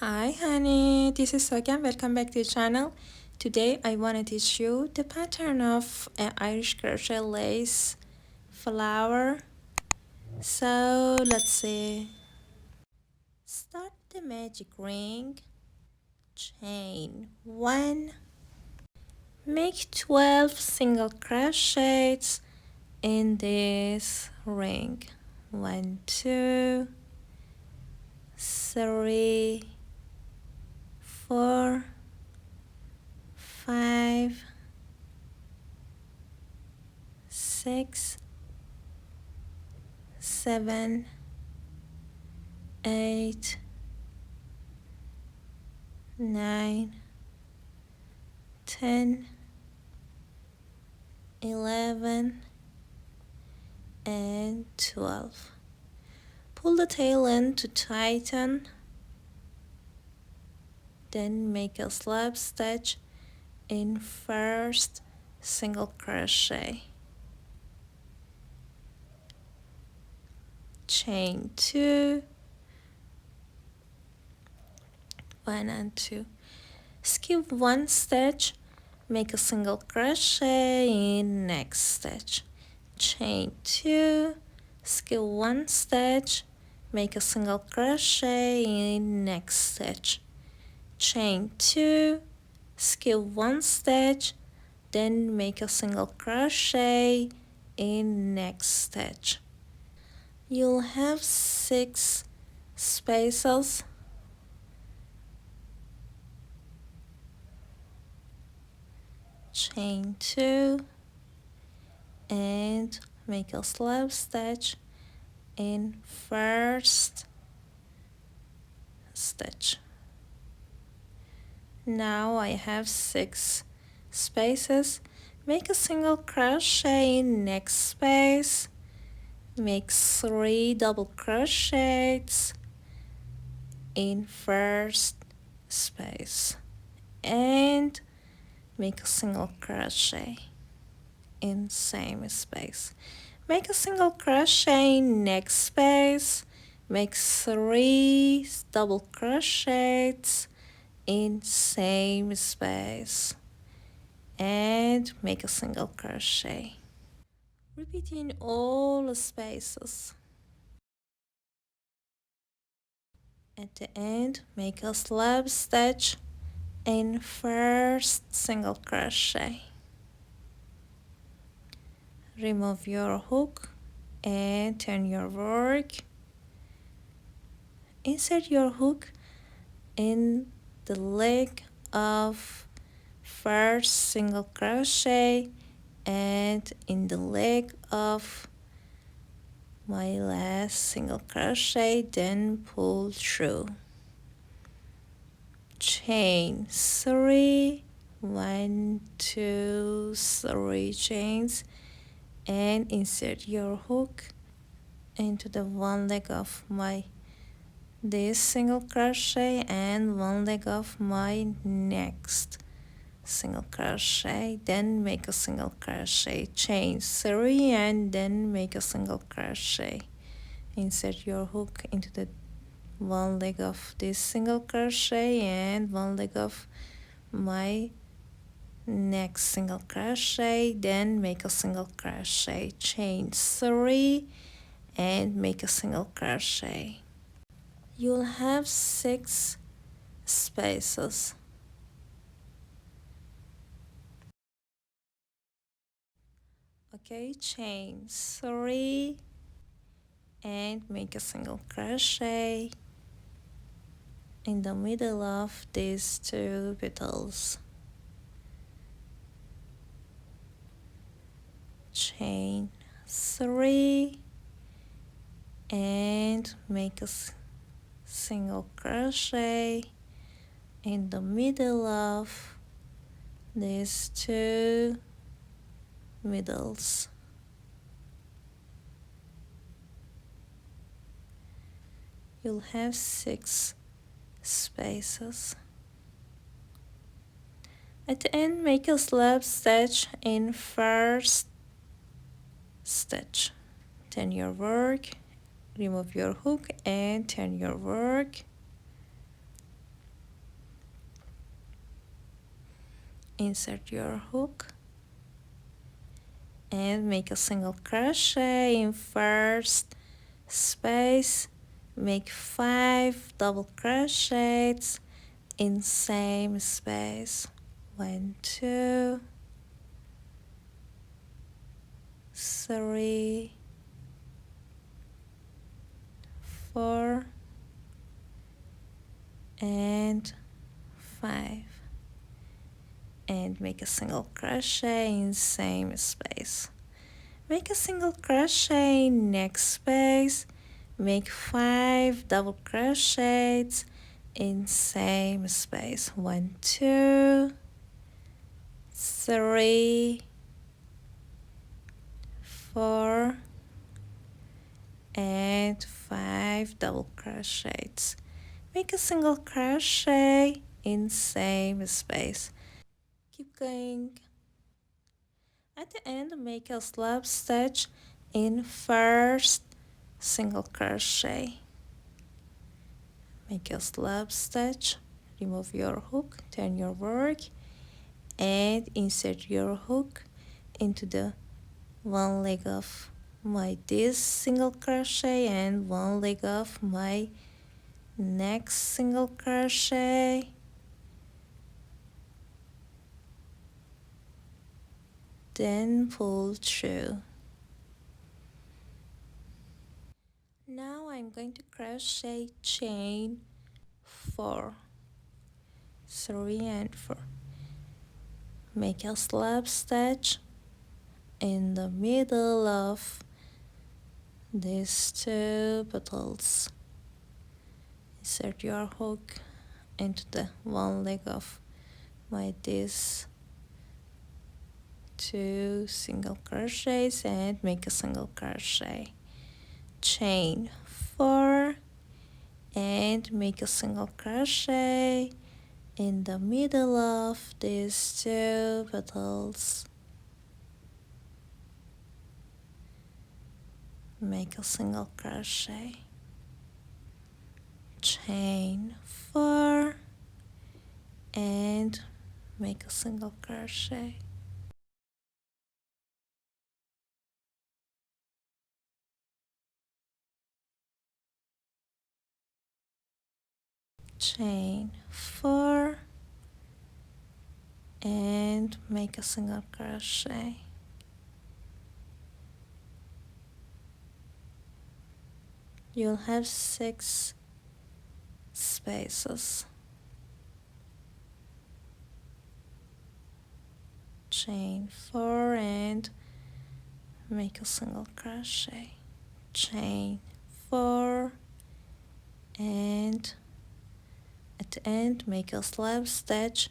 Hi honey, this is Sogan. Welcome back to the channel. Today I want to teach you the pattern of an Irish crochet lace flower. So let's see. Start the magic ring, chain 1, make 12 single crochets in this ring. 1, 2, 3, 4, 5, 6, 7, 8, 9, 10, 11, and 12. Pull the tail in to tighten, then make a slip stitch in first single crochet. Chain 2, 1 and 2. Skip 1 stitch, make a single crochet in next stitch. Chain 2, skip 1 stitch, make a single crochet in next stitch. Chain 2, skip 1 stitch, then make a single crochet in next stitch. You'll have 6 spaces. Chain 2 and make a slip stitch in first stitch. Now I have 6 spaces. Make a single crochet in next space, make 3 double crochets in first space, and make a single crochet in same space. Make a single crochet in next space, make 3 double crochets in same space, and make a single crochet. Repeat in all spaces. At the end, make a slip stitch in first single crochet. Remove your hook and turn your work. Insert your hook in the leg of first single crochet and in the leg of my last single crochet, then pull through. Chain 3, 1, 2, 3 chains, and insert your hook into the one leg of my this single crochet and one leg of my next single crochet, then make a single crochet, chain 3 and then make a single crochet. Insert your hook into the one leg of this single crochet and one leg of my next single crochet, then make a single crochet, chain 3 and make a single crochet. You'll have 6 spaces. Okay, chain 3 and make a single crochet in the middle of these 2 petals. Chain 3 and make a single crochet in the middle of these 2 middles. You'll have 6 spaces. At the end, make a slip stitch in first stitch. Turn your work, remove your hook and turn your work. insert your hook and make a single crochet in first space, make 5 double crochets in same space, 1 2 3 4 and 5, and make a single crochet in same space, make a single crochet in next space, make 5 double crochets in same space, 1 2 3 4 and 5 double crochets, make a single crochet in same space, keep going. At the end, make a slip stitch in first single crochet, make a slip stitch, remove your hook, turn your work and insert your hook into the one leg of my this single crochet and one leg of my next single crochet, then pull through. Now I'm going to crochet chain 4, 3 and 4, make a slip stitch in the middle of these 2 petals, insert your hook into the one leg of my this 2 single crochets and make a single crochet, chain 4 and make a single crochet in the middle of these 2 petals, make a single crochet, chain 4 and make a single crochet, chain 4 and make a single crochet, you'll have 6 spaces, chain 4 and make a single crochet, chain 4 and at the end make a slip stitch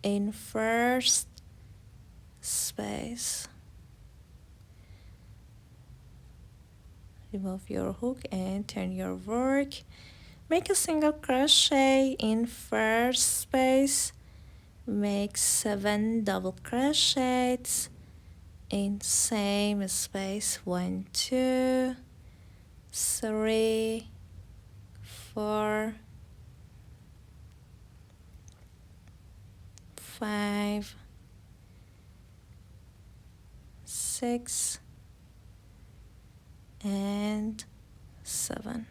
in first space, remove your hook and turn your work, make a single crochet in first space, make 7 double crochets in same space, 1 2 3 4 5 6 and 7,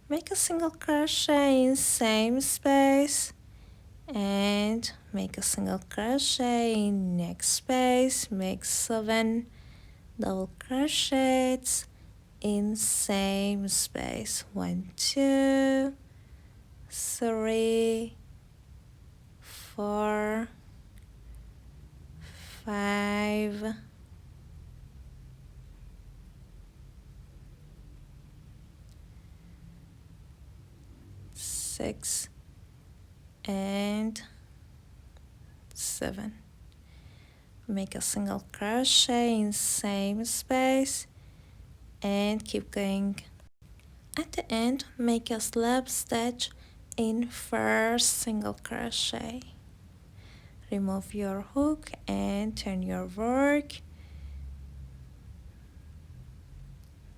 make a single crochet in same space and make a single crochet in next space, make 7 double crochets in same space, 1 2 3 4 5 6 and 7, make a single crochet in same space and keep going. At the end, make a slip stitch in first single crochet, remove your hook and turn your work,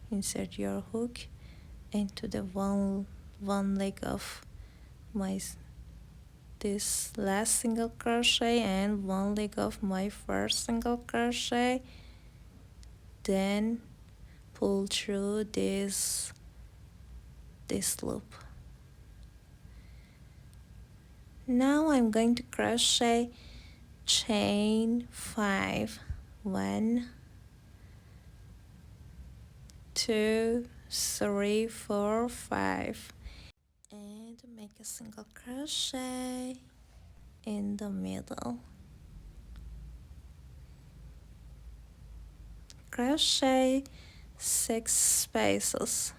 insert your hook into the one leg of my this last single crochet and one leg of my first single crochet, then pull through this loop. Now I'm going to crochet chain 5, 1, 2, 3, 4, 5, and make a single crochet in the middle. Crochet 6 spaces.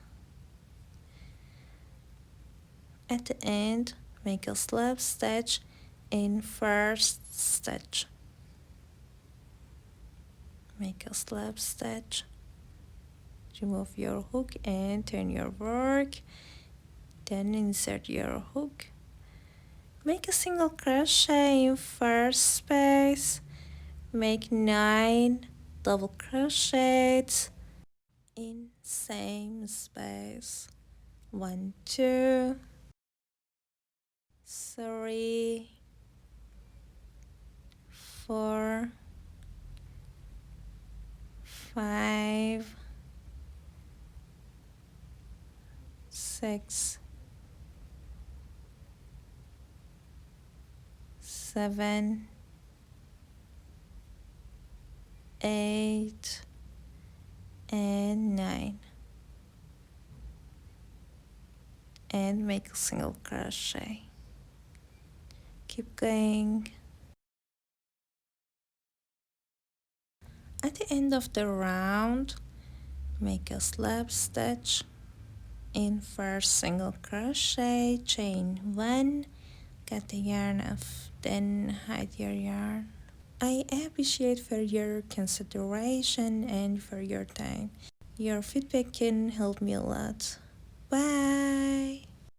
At the end, make a slip stitch in first stitch. Make a slip stitch. Remove your hook and turn your work. Then insert your hook. Make a single crochet in first space. Make 9 double crochets in same space. 1, 2, 3, 4, 5, 6, 7, 8, and 9, and make a single crochet. Keep going. At the end of the round, make a slip stitch in first single crochet, chain 1, cut the yarn off, then hide your yarn. I appreciate for your consideration and for your time. Your feedback can help me a lot. Bye!